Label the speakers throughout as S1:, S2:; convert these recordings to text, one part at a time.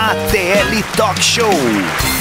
S1: ATL Talk Show.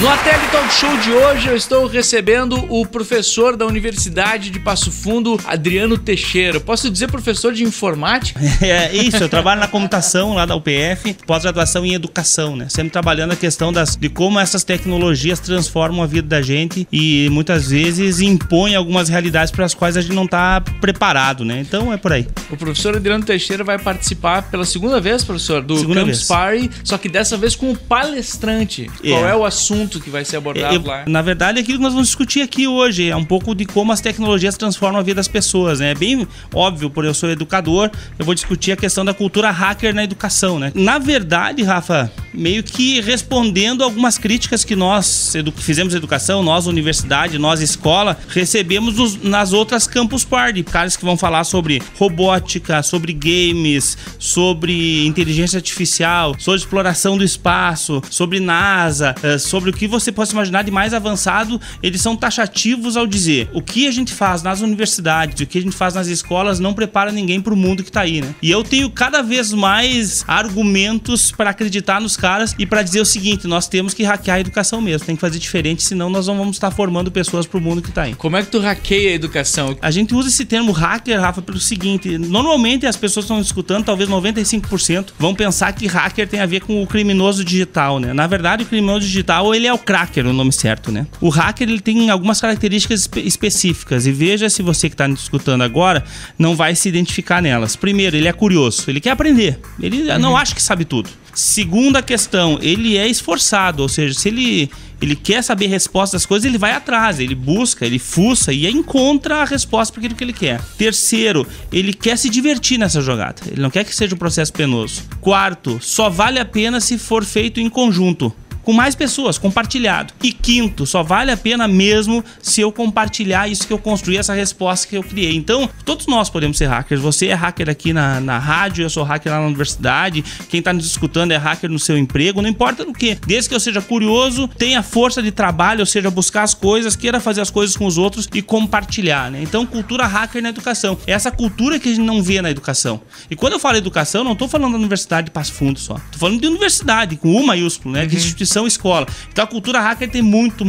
S2: No ATL Talk Show de hoje eu estou recebendo o professor da Universidade de Passo Fundo, Adriano Teixeira. Posso dizer professor de informática?
S3: É isso, eu trabalho na computação lá da UPF, pós-graduação em educação, né? Sempre trabalhando a questão de como essas tecnologias transformam a vida da gente e muitas vezes impõem algumas realidades para as quais a gente não está preparado, né? Então é por aí.
S2: O professor Adriano Teixeira vai participar pela segunda vez, professor, do Campus Party, só que dessa vez com o palestrante. Qual é o assunto que vai ser abordado lá?
S3: Na verdade, aquilo que nós vamos discutir aqui hoje é um pouco de como as tecnologias transformam a vida das pessoas, né? É bem óbvio, porque eu sou educador, eu vou discutir a questão da cultura hacker na educação, né? Na verdade, Rafa, meio que respondendo algumas críticas que nós fizemos educação, nós universidade, nós escola, recebemos nas outras Campus Party, caras que vão falar sobre robótica, sobre games, sobre inteligência artificial, sobre exploração do espaço, sobre NASA, sobre o que você possa imaginar de mais avançado. Eles são taxativos ao dizer o que a gente faz nas universidades, o que a gente faz nas escolas não prepara ninguém para o mundo que tá aí, né? E eu tenho cada vez mais argumentos para acreditar nos caras e para dizer o seguinte: nós temos que hackear a educação mesmo, tem que fazer diferente, senão nós não vamos estar formando pessoas para o mundo que tá aí.
S2: Como é que tu hackeia a educação?
S3: A gente usa esse termo hacker, Rafa, pelo seguinte: normalmente as pessoas que estão escutando, talvez 95%, vão pensar que hacker tem a ver com o criminoso digital, né? Na verdade, o criminoso digital, ele é o cracker, o nome certo, né? O hacker, ele tem algumas características específicas e veja se você que está nos escutando agora não vai se identificar nelas. Primeiro, ele é curioso, ele quer aprender, ele não acha que sabe tudo. Segunda questão, ele é esforçado, ou seja, se ele quer saber a resposta das coisas, ele vai atrás, ele busca, ele fuça e encontra a resposta para aquilo que ele quer. Terceiro, ele quer se divertir nessa jogada, ele não quer que seja um processo penoso. Quarto, só vale a pena se for feito em conjunto, com mais pessoas, compartilhado. E quinto, só vale a pena mesmo se eu compartilhar isso que eu construí, essa resposta que eu criei. Então, todos nós podemos ser hackers. Você é hacker aqui na rádio, eu sou hacker lá na universidade, quem está nos escutando é hacker no seu emprego, não importa no que. Desde que eu seja curioso, tenha força de trabalho, ou seja, buscar as coisas, queira fazer as coisas com os outros e compartilhar, né? Então, cultura hacker na educação. É essa cultura que a gente não vê na educação. E quando eu falo educação, não estou falando da Universidade de Passo Fundo só. Estou falando de universidade, com U maiúsculo, né? Que instituição, escola. Então a cultura hacker tem muito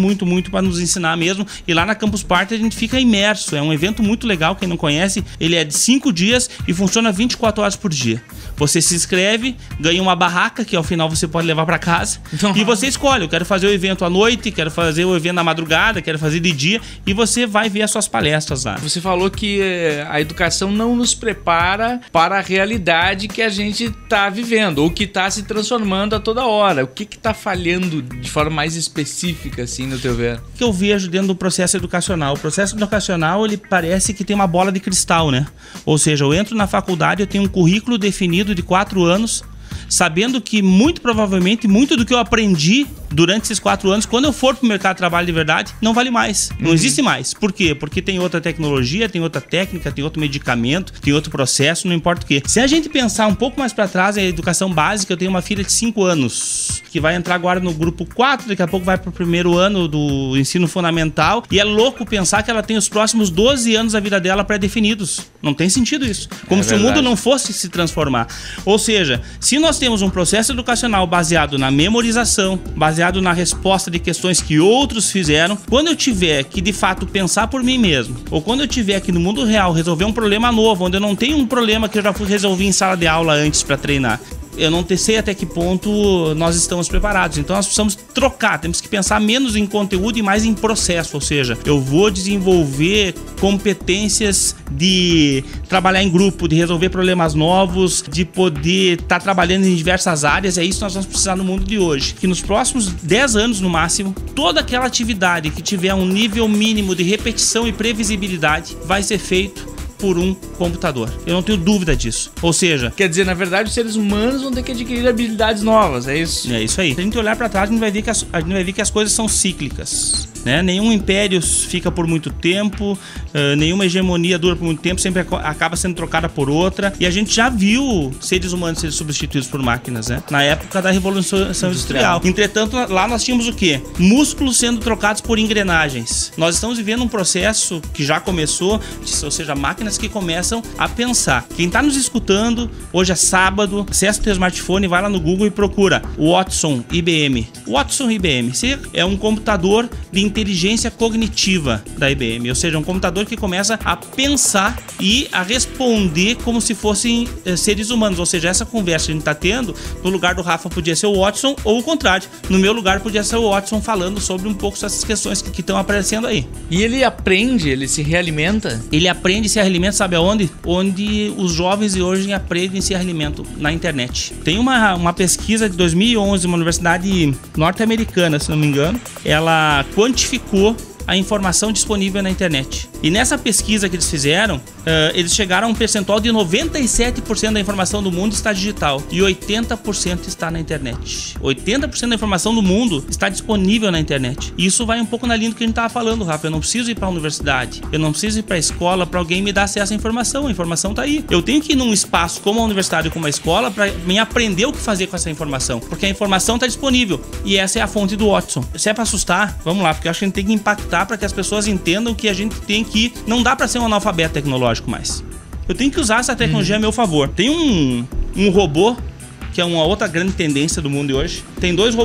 S3: para nos ensinar mesmo, e lá na Campus Party a gente fica imerso. É um evento muito legal, quem não conhece, ele é de 5 dias e funciona 24 horas por dia. Você se inscreve, ganha uma barraca que ao final você pode levar para casa e você escolhe: eu quero fazer o evento à noite, quero fazer o evento na madrugada, quero fazer de dia, e você vai ver as suas palestras lá.
S2: Você falou que a educação não nos prepara para a realidade que a gente está vivendo, ou que está se transformando a toda hora. O que está falhando de forma mais específica, assim, no teu ver?
S3: O que eu vejo dentro do processo educacional? O processo educacional, ele parece que tem uma bola de cristal, né? Ou seja, eu entro na faculdade, eu tenho um currículo definido de 4 anos, sabendo que muito provavelmente muito do que eu aprendi durante esses 4 anos, quando eu for pro mercado de trabalho de verdade, não vale mais, não existe mais. Por quê? Porque tem outra tecnologia, tem outra técnica, tem outro medicamento, tem outro processo, não importa o quê. Se a gente pensar um pouco mais para trás, a educação básica, eu tenho uma filha de 5 anos, que vai entrar agora no grupo 4, daqui a pouco vai pro primeiro ano do ensino fundamental, e é louco pensar que ela tem os próximos 12 anos da vida dela pré-definidos. Não tem sentido isso. Como se o mundo não fosse se transformar. Ou seja, se nós temos um processo educacional baseado na memorização, baseado na resposta de questões que outros fizeram, quando eu tiver que de fato pensar por mim mesmo, ou quando eu tiver que no mundo real resolver um problema novo, onde eu não tenho um problema que eu já fui resolver em sala de aula antes para treinar, eu não sei até que ponto nós estamos preparados. Então nós precisamos trocar, temos que pensar menos em conteúdo e mais em processo. Ou seja, eu vou desenvolver competências de trabalhar em grupo, de resolver problemas novos, de poder estar trabalhando em diversas áreas. É isso que nós vamos precisar no mundo de hoje. Que nos próximos 10 anos no máximo, toda aquela atividade que tiver um nível mínimo de repetição e previsibilidade vai ser feito por um computador. Eu não tenho dúvida disso. Ou seja,
S2: quer dizer, na verdade, os seres humanos vão ter que adquirir habilidades novas, é isso?
S3: É isso aí. Se a gente olhar para trás, a gente vai ver que as coisas são cíclicas, né? Nenhum império fica por muito tempo, nenhuma hegemonia dura por muito tempo, sempre acaba sendo trocada por outra. E a gente já viu seres humanos serem substituídos por máquinas, né? Na época da Revolução Industrial. Entretanto, lá nós tínhamos o quê? Músculos sendo trocados por engrenagens. Nós estamos vivendo um processo que já começou, ou seja, máquinas máquinas que começam a pensar. Quem tá nos escutando, hoje é sábado, acessa o teu smartphone, vai lá no Google e procura Watson IBM. Watson IBM é um computador de inteligência cognitiva da IBM, ou seja, um computador que começa a pensar e a responder como se fossem seres humanos, ou seja, essa conversa que a gente tá tendo, no lugar do Rafa podia ser o Watson, ou o contrário, no meu lugar podia ser o Watson falando sobre um pouco essas questões que estão aparecendo aí.
S2: E ele aprende, ele se realimenta?
S3: Ele aprende e se alimenta, sabe aonde? Onde os jovens de hoje aprendem e se alimentam, na internet. Tem uma pesquisa de 2011, uma universidade norte-americana, se não me engano, ela quantificou a informação disponível na internet. E nessa pesquisa que eles fizeram, eles chegaram a um percentual de 97% da informação do mundo está digital e 80% está na internet. 80% da informação do mundo está disponível na internet. E isso vai um pouco na linha do que a gente estava falando, Rafa. Eu não preciso ir para a universidade, eu não preciso ir para a escola para alguém me dar acesso à informação. A informação está aí. Eu tenho que ir num espaço como a universidade ou como a escola para me aprender o que fazer com essa informação, porque a informação está disponível. E essa é a fonte do Watson. Se é para assustar, vamos lá, porque eu acho que a gente tem que impactar para que as pessoas entendam que a gente tem que... Não dá para ser um analfabeto tecnológico mais. Eu tenho que usar essa tecnologia a meu favor. Tem um robô, que é uma outra grande tendência do mundo de hoje. Tem dois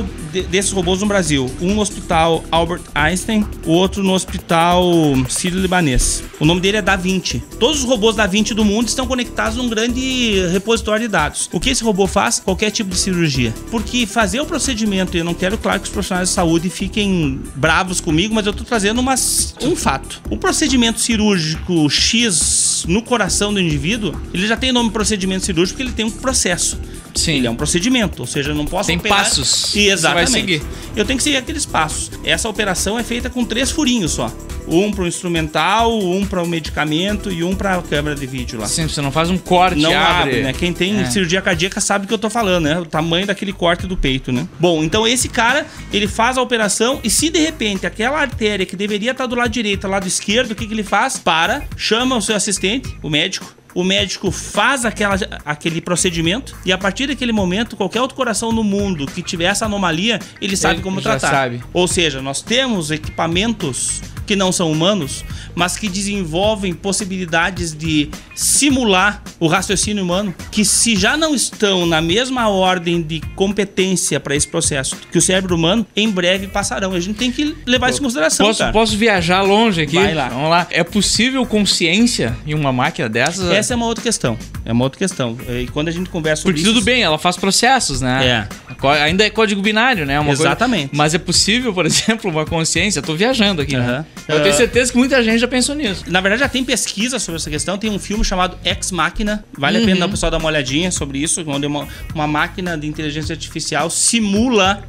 S3: desses robôs no Brasil. Um no Hospital Albert Einstein, o outro no Hospital Sírio-Libanês. O nome dele é Da Vinci. Todos os robôs Da Vinci do mundo estão conectados num grande repositório de dados. O que esse robô faz? Qualquer tipo de cirurgia. Porque fazer o procedimento, e eu não quero, claro, que os profissionais de saúde fiquem bravos comigo, mas eu estou trazendo um fato. O procedimento cirúrgico X no coração do indivíduo, ele já tem nome procedimento cirúrgico porque ele tem um processo.
S2: Sim.
S3: Ele é um procedimento, ou seja, eu não posso
S2: tem
S3: operar...
S2: passos.
S3: Exatamente.
S2: Você vai seguir.
S3: Eu tenho que seguir aqueles passos. Essa operação é feita com 3 furinhos só. Um para o instrumental, um para o medicamento e um para a câmera de vídeo lá.
S2: Sim, você não faz um corte,
S3: não abre, né? Quem tem cirurgia cardíaca sabe o que eu tô falando, né? O tamanho daquele corte do peito, né? Bom, então esse cara, ele faz a operação e se de repente aquela artéria que deveria estar do lado direito, do lado esquerdo, o que ele faz? Chama o seu assistente, o médico. O médico faz aquele procedimento e a partir daquele momento, qualquer outro coração no mundo que tiver essa anomalia, ele sabe como tratar.
S2: Sabe.
S3: Ou seja, nós temos equipamentos que não são humanos, mas que desenvolvem possibilidades de simular o raciocínio humano, que se já não estão na mesma ordem de competência para esse processo que o cérebro humano, em breve passarão. A gente tem que levar isso em consideração,
S2: Posso viajar longe aqui?
S3: Vai lá.
S2: Vamos lá. É possível consciência em uma máquina dessas?
S3: Essa é uma outra questão. E quando a gente conversa sobre
S2: isso... Porque tudo bem, ela faz processos, né? Ainda é código binário, né?
S3: Exatamente.
S2: Mas é possível, por exemplo, uma consciência... Eu tô viajando aqui, né? Eu tenho certeza que muita gente já pensou nisso.
S3: Na verdade, já tem pesquisa sobre essa questão. Tem um filme chamado Ex Machina. Vale a pena o pessoal dar uma olhadinha sobre isso. Onde uma máquina de inteligência artificial simula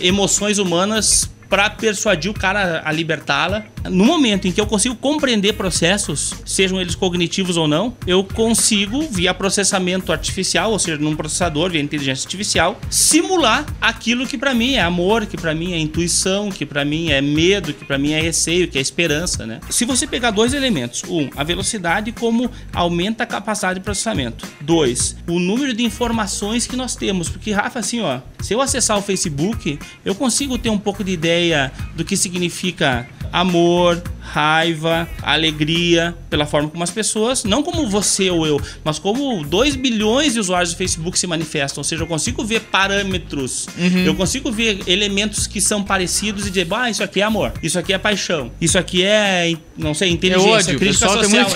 S3: emoções humanas para persuadir o cara a libertá-la. No momento em que eu consigo compreender processos, sejam eles cognitivos ou não, eu consigo, via processamento artificial, ou seja, num processador, via inteligência artificial, simular aquilo que para mim é amor, que para mim é intuição, que para mim é medo, que para mim é receio, que é esperança, né? Se você pegar 2 elementos, a velocidade como aumenta a capacidade de processamento. 2, o número de informações que nós temos, porque, Rafa, assim, se eu acessar o Facebook, eu consigo ter um pouco de ideia do que significa amor, raiva, alegria, pela forma como as pessoas, não como você ou eu, mas como 2 bilhões de usuários do Facebook se manifestam. Ou seja, eu consigo ver parâmetros, eu consigo ver elementos que são parecidos e dizer, isso aqui é amor, isso aqui é paixão, isso aqui é, não sei, inteligência,
S2: ódio,
S3: crítica social.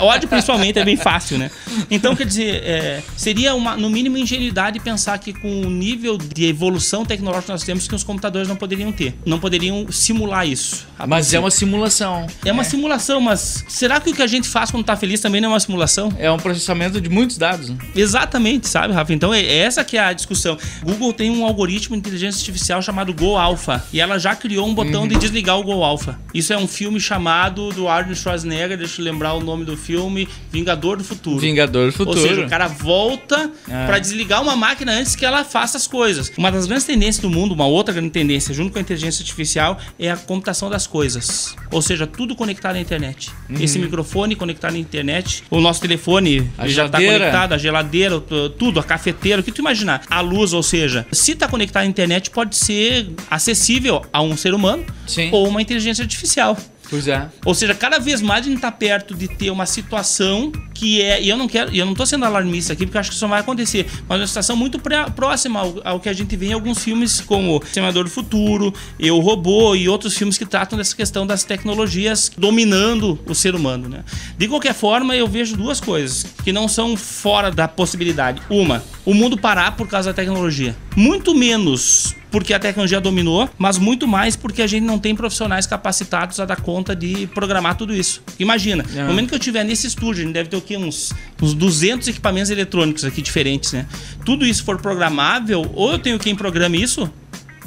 S3: Ódio principalmente é bem fácil, né? Então, quer dizer, seria no mínimo ingenuidade pensar que com o nível de evolução tecnológica que nós temos, que os computadores não poderiam ter, não poderiam simular isso.
S2: Mas é uma simulação.
S3: É uma simulação, mas será que o que a gente faz quando tá feliz também não é uma simulação?
S2: É um processamento de muitos dados, né?
S3: Exatamente, sabe, Rafa? Então essa que é a discussão. Google tem um algoritmo de inteligência artificial chamado Go Alpha e ela já criou um botão de desligar o Go Alpha. Isso é um filme chamado do Arnold Schwarzenegger, deixa eu lembrar o nome do filme, Vingador do Futuro.
S2: Vingador do Futuro.
S3: Ou seja, o cara volta pra desligar uma máquina antes que ela faça as coisas. Uma das grandes tendências do mundo, uma outra grande tendência junto com a inteligência artificial é a computação das coisas. Ou seja, tudo conectado à internet. Esse microfone conectado à internet, o nosso telefone já está conectado, a geladeira, tudo, a cafeteira, o que tu imaginar. A luz, ou seja, se está conectado à internet, pode ser acessível a um ser humano ou uma inteligência artificial.
S2: Pois é.
S3: Ou seja, cada vez mais a gente tá perto de ter uma situação que e eu não tô sendo alarmista aqui, porque eu acho que isso não vai acontecer, mas uma situação muito próxima ao que a gente vê em alguns filmes como Exterminador do Futuro, Eu, Robô e outros filmes que tratam dessa questão das tecnologias dominando o ser humano, né? De qualquer forma, eu vejo duas coisas que não são fora da possibilidade. Uma, o mundo parar por causa da tecnologia. Muito menos porque a tecnologia dominou, mas muito mais porque a gente não tem profissionais capacitados a dar conta de programar tudo isso. Imagina, no momento que eu estiver nesse estúdio, a gente deve ter o quê? Uns 200 equipamentos eletrônicos aqui diferentes, né? Tudo isso for programável, ou eu tenho quem programe isso,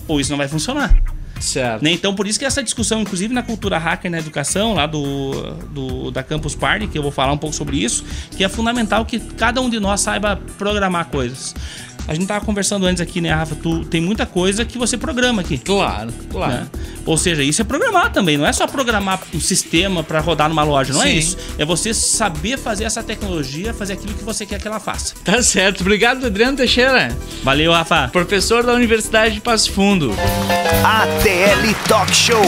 S3: ou isso não vai funcionar.
S2: Certo.
S3: Né? Então, por isso que essa discussão, inclusive na cultura hacker na educação, lá da Campus Party, que eu vou falar um pouco sobre isso, que é fundamental que cada um de nós saiba programar coisas. A gente tava conversando antes aqui, né, Rafa? Tem muita coisa que você programa aqui.
S2: Claro.
S3: Né? Ou seja, isso é programar também. Não é só programar um sistema para rodar numa loja, não é isso. É você saber fazer essa tecnologia, fazer aquilo que você quer que ela faça.
S2: Tá certo. Obrigado, Adriano Teixeira.
S3: Valeu, Rafa.
S2: Professor da Universidade de Passo Fundo.
S1: ATL Talk Show.